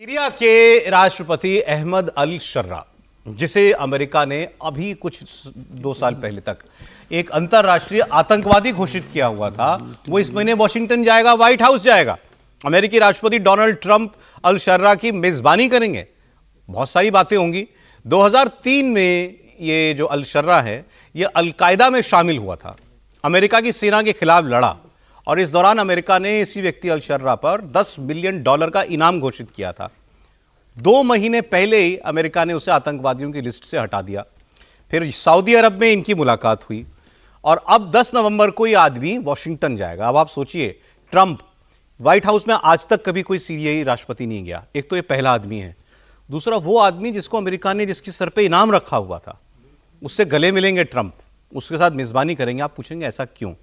Syria के राष्ट्रपति अहमद अल शर्रा, जिसे अमेरिका ने अभी कुछ 2 साल पहले तक एक अंतरराष्ट्रीय आतंकवादी घोषित किया हुआ था, वो इस महीने वॉशिंगटन जाएगा, व्हाइट हाउस जाएगा। अमेरिकी राष्ट्रपति डोनाल्ड ट्रंप अल शर्रा की मेजबानी करेंगे। बहुत सारी बातें होंगी। 2003 में ये जो अल शर्रा है, ये अलकायदा में शामिल हुआ था, अमेरिका की सेना के खिलाफ लड़ा और इस दौरान अमेरिका ने इसी व्यक्ति अल शर्रा पर $10 मिलियन का इनाम घोषित किया था। 2 महीने पहले ही अमेरिका ने उसे आतंकवादियों की लिस्ट से हटा दिया। फिर सऊदी अरब में इनकी मुलाकात हुई और अब 10 नवंबर को यह आदमी वॉशिंगटन जाएगा। अब आप सोचिए, ट्रंप व्हाइट हाउस में आज तक कभी कोई सीरियाई राष्ट्रपति नहीं गया। एक तो ये पहला आदमी है, दूसरा वो आदमी जिसको अमेरिका ने जिसके सर पे इनाम रखा हुआ था, उससे गले मिलेंगे ट्रंप, उसके साथ मेजबानी करेंगे। आप पूछेंगे ऐसा क्यों?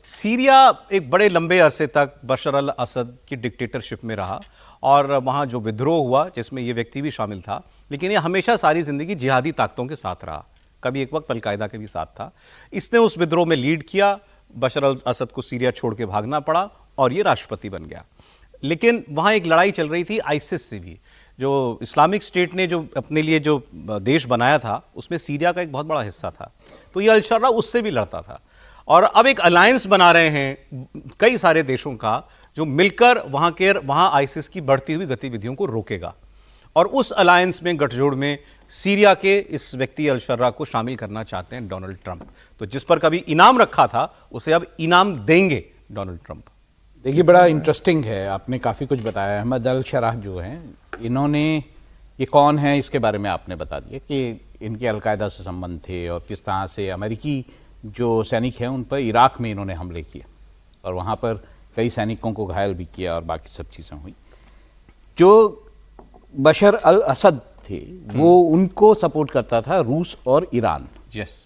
सीरिया एक बड़े लंबे अरसे तक बशर अल असद की डिक्टेटरशिप में रहा और वहाँ जो विद्रोह हुआ जिसमें ये व्यक्ति भी शामिल था, लेकिन ये हमेशा सारी ज़िंदगी जिहादी ताकतों के साथ रहा। कभी एक वक्त अलकायदा के भी साथ था। इसने उस विद्रोह में लीड किया, बशर अल असद को सीरिया छोड़ के भागना पड़ा और ये राष्ट्रपति बन गया। लेकिन वहाँ एक लड़ाई चल रही थी आइसिस से भी। जो इस्लामिक स्टेट ने जो अपने लिए जो देश बनाया था, उसमें सीरिया का एक बहुत बड़ा हिस्सा था। तो ये अल शर्रा उससे भी लड़ता था और अब एक अलायंस बना रहे हैं कई सारे देशों का, जो मिलकर वहाँ आइसिस की बढ़ती हुई गतिविधियों को रोकेगा। और उस अलायंस में, गठजोड़ में, सीरिया के इस व्यक्ति अल शर्रा को शामिल करना चाहते हैं डोनाल्ड ट्रंप। तो जिस पर कभी इनाम रखा था, उसे अब इनाम देंगे डोनाल्ड ट्रंप। देखिए, बड़ा इंटरेस्टिंग है, आपने काफ़ी कुछ बताया। अहमद अल शर्रा जो हैं, इन्होंने, ये कौन है इसके बारे में आपने बता दिया कि इनके अलकायदा से संबंध थे और किस तरह से अमेरिकी जो सैनिक हैं उन पर इराक में इन्होंने हमले किए और वहाँ पर कई सैनिकों को घायल भी किया और बाकी सब चीज़ें हुई। जो बशर अल असद थे वो उनको सपोर्ट करता था रूस और ईरान। यस।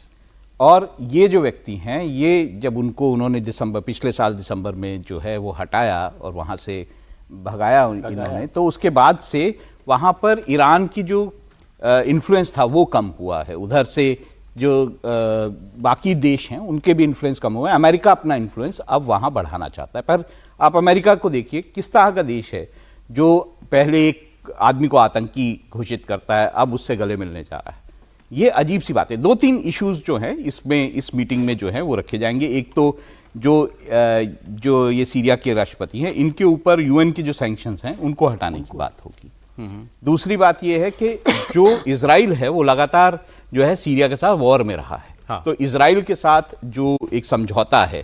और ये जो व्यक्ति हैं, ये जब उन्होंने पिछले साल दिसंबर में जो है वो हटाया और वहाँ से भगाया इन्होंने, तो उसके बाद से वहाँ पर ईरान की जो इन्फ्लुएंस था वो कम हुआ है। उधर से जो बाकी देश हैं उनके भी इन्फ्लुएंस कम हुआ है। अमेरिका अपना इन्फ्लुएंस अब वहाँ बढ़ाना चाहता है। पर आप अमेरिका को देखिए, किस तरह का देश है जो पहले एक आदमी को आतंकी घोषित करता है, अब उससे गले मिलने जा रहा है। ये अजीब सी बात है। 2-3 इश्यूज जो हैं इसमें, इस मीटिंग में जो है वो रखे जाएंगे। एक तो जो ये सीरिया के राष्ट्रपति हैं, इनके ऊपर यूएन की जो सैंक्शंस हैं उनको हटाने की बात होगी। दूसरी बात ये है कि जो इजराइल है वो लगातार जो है सीरिया के साथ वॉर में रहा है। हाँ। तो इजराइल के साथ जो एक समझौता है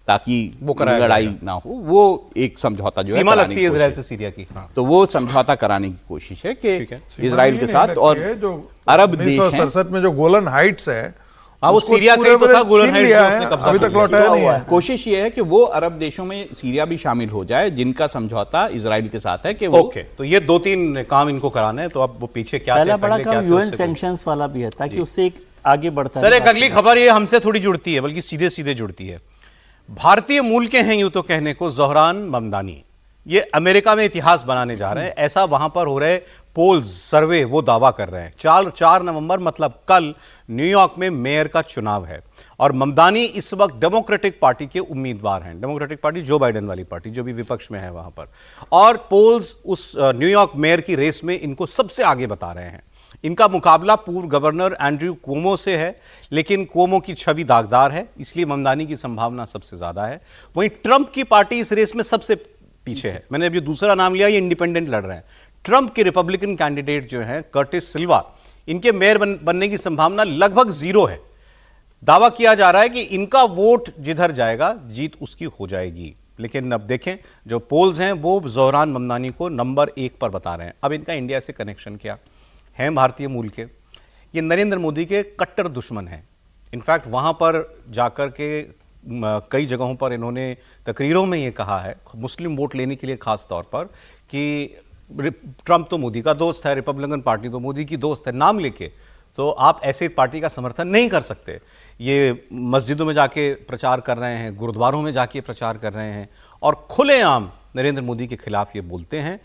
ताकि वो लड़ाई ना हो, वो एक समझौता जो सीमा है लगती है इजराइल से सीरिया की। हाँ। तो वो समझौता कराने की कोशिश है कि इजराइल के साथ, और जो अरब देश हैं 1967 में जो गोलन हाइट्स है, हाँ, वो सीरिया का ही तो था। गोलन हाइट्स जो उसने कब्जा अभी तक लौटाया नहीं है। कोशिश ये है कि वो अरब देशों में सीरिया भी शामिल हो जाए जिनका समझौता इजराइल के साथ है कि वो ओके। तो ये 2-3 काम इनको कराने हैं। तो अब वो पीछे क्या पहला थे, बड़ा पहले क्या काम थे, यूएन उससे सैंक्शंस वाला भी है, ताकि उससे एक आगे बढ़ता सर, एक अगली खबर ये हमसे थोड़ी जुड़ती है, बल्कि सीधे सीधे जुड़ती है। भारतीय मूल के हैं यूं तो कहने को जोहरान ममदानी, ये अमेरिका में इतिहास बनाने जा रहे हैं, ऐसा वहां पर हो रहे पोल्स, सर्वे, वो दावा कर रहे हैं। 4 नवंबर मतलब कल न्यूयॉर्क में मेयर का चुनाव है और ममदानी इस वक्त डेमोक्रेटिक पार्टी के उम्मीदवार हैं। डेमोक्रेटिक पार्टी जो बाइडेन वाली पार्टी, जो भी विपक्ष में है वहां पर। और पोल्स उस न्यूयॉर्क मेयर की रेस में इनको सबसे आगे बता रहे हैं। इनका मुकाबला पूर्व गवर्नर एंड्रयू क्वोमो से है, लेकिन क्वोमो की छवि दागदार है, इसलिए ममदानी की संभावना सबसे ज्यादा है। वहीं ट्रंप की पार्टी इस रेस में सबसे पीछे है। मैंने अभी दूसरा नाम लिया, ये इंडिपेंडेंट लड़ रहे हैं। ट्रंप के रिपब्लिकन कैंडिडेट जो हैं कर्टिस सिल्वा, इनके मेयर बनने की संभावना लगभग 0 है। दावा किया जा रहा है कि इनका वोट जिधर जाएगा जीत उसकी हो जाएगी। लेकिन अब देखें, जो पोल्स हैं वो जोहरान ममदानी को नंबर 1 पर बता रहे हैं। अब इनका इंडिया से कनेक्शन क्या है? भारतीय मूल के, ये नरेंद्र मोदी के कट्टर दुश्मन हैं। इनफैक्ट वहाँ पर जाकर के कई जगहों पर इन्होंने तकरीरों में ये कहा है, मुस्लिम वोट लेने के लिए खास तौर पर, कि ट्रंप तो मोदी का दोस्त है, रिपब्लिकन पार्टी तो मोदी की दोस्त है, नाम लेके, तो आप ऐसे पार्टी का समर्थन नहीं कर सकते। ये मस्जिदों में जाके प्रचार कर रहे हैं, गुरुद्वारों में जाके प्रचार कर रहे हैं और खुलेआम नरेंद्र मोदी के खिलाफ ये बोलते हैं।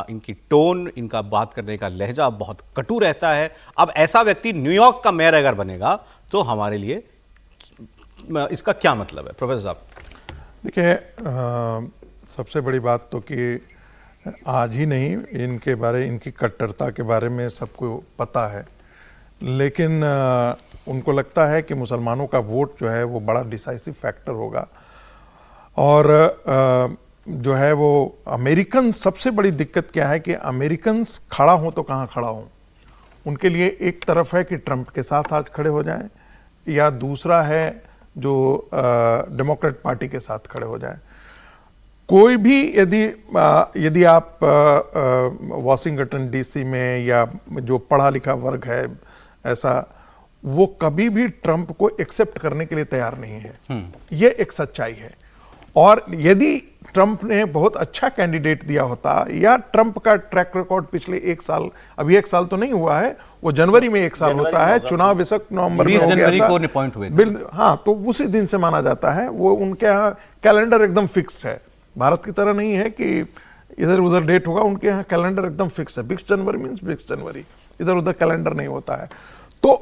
इनकी टोन, इनका बात करने का लहजा बहुत कटु रहता है। अब ऐसा व्यक्ति न्यूयॉर्क का मेयर अगर बनेगा तो हमारे लिए इसका क्या मतलब है, प्रोफेसर साहब? देखिए, सबसे बड़ी बात तो कि आज ही नहीं, इनकी कट्टरता के बारे में सबको पता है, लेकिन उनको लगता है कि मुसलमानों का वोट जो है वो बड़ा डिसाइसिव फैक्टर होगा। और जो है वो अमेरिकन, सबसे बड़ी दिक्कत क्या है कि अमेरिकन्स खड़ा हों तो कहाँ खड़ा हों। उनके लिए एक तरफ है कि ट्रंप के साथ आज खड़े हो जाएं, या दूसरा है जो डेमोक्रेट पार्टी के साथ खड़े हो जाएं। कोई भी यदि आप वॉशिंगटन डीसी में, या जो पढ़ा लिखा वर्ग है ऐसा, वो कभी भी ट्रंप को एक्सेप्ट करने के लिए तैयार नहीं है। ये एक सच्चाई है। और यदि ट्रंप ने बहुत अच्छा कैंडिडेट दिया होता, या ट्रंप का ट्रैक रिकॉर्ड पिछले 1 साल, अभी 1 साल तो नहीं हुआ है, वो जनवरी में 1 साल होता है, चुनाव बेशक नवंबर में हो गया था, 20 जनवरी को अपॉइंट हुए। हाँ, तो उसी दिन से माना जाता है। वो उनके यहाँ कैलेंडर एकदम फिक्स्ड है, भारत की तरह नहीं है कि इधर उधर डेट होगा। उनके यहाँ कैलेंडर एकदम फिक्स है, 20 जनवरी मीन्स 20 जनवरी, इधर उधर कैलेंडर नहीं होता है। तो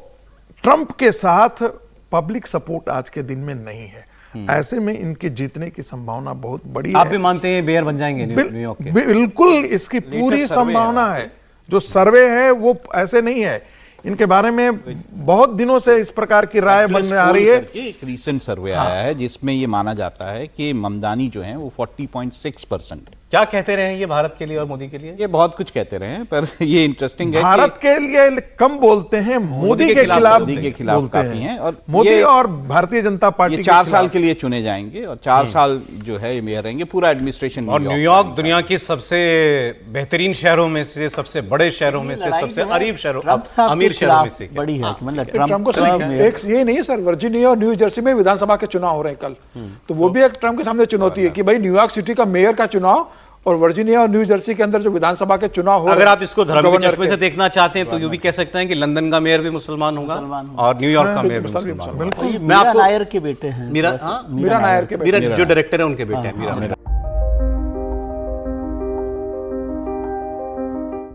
ट्रंप के साथ पब्लिक सपोर्ट आज के दिन में नहीं है। ऐसे में इनके जीतने की संभावना बहुत बड़ी आप है। भी मानते हैं मेयर बन जाएंगे न्यूयॉर्क के? बिल्कुल, इसकी पूरी संभावना है। जो सर्वे है वो ऐसे नहीं है, इनके बारे में बहुत दिनों से इस प्रकार की राय बनने आ रही है। एक रीसेंट सर्वे आया है जिसमें ये माना जाता है कि ममदानी जो है वो 40.6%। क्या कहते रहे ये भारत के लिए और मोदी के लिए? ये बहुत कुछ कहते रहे हैं, पर ये इंटरेस्टिंग है भारत के लिए कम बोलते हैं, मोदी के खिलाफ काफी हैं। और मोदी और भारतीय जनता पार्टी ये 4 साल के लिए चुने जाएंगे, और 4 साल जो है ये मेयर रहेंगे, पूरा एडमिनिस्ट्रेशन। और न्यूयॉर्क दुनिया के सबसे बेहतरीन शहरों में से, सबसे बड़े शहरों में से, सबसे अमीर शहरों में से बड़ी है। मतलब ट्रंप को एक ये नहीं है सर, वर्जीनिया और न्यू जर्सी में विधानसभा के चुनाव हो रहे हैं कल, तो वो भी एक ट्रंप के सामने चुनौती है कि भाई न्यूयॉर्क सिटी का मेयर का चुनाव और वर्जीनिया और न्यू जर्सी के अंदर जो विधानसभा के चुनाव हो, अगर आप इसको धर्म के चश्मे से देखना चाहते हैं तो ये भी कह सकते हैं कि लंदन का मेयर भी मुसलमान होगा और न्यूयॉर्क का मेयर भी मुसलमान होगा। मीरा नायर के बेटे हैं। मीरा नायर मीरा नायर के जो डायरेक्टर है उनके बेटे हैं। मीरा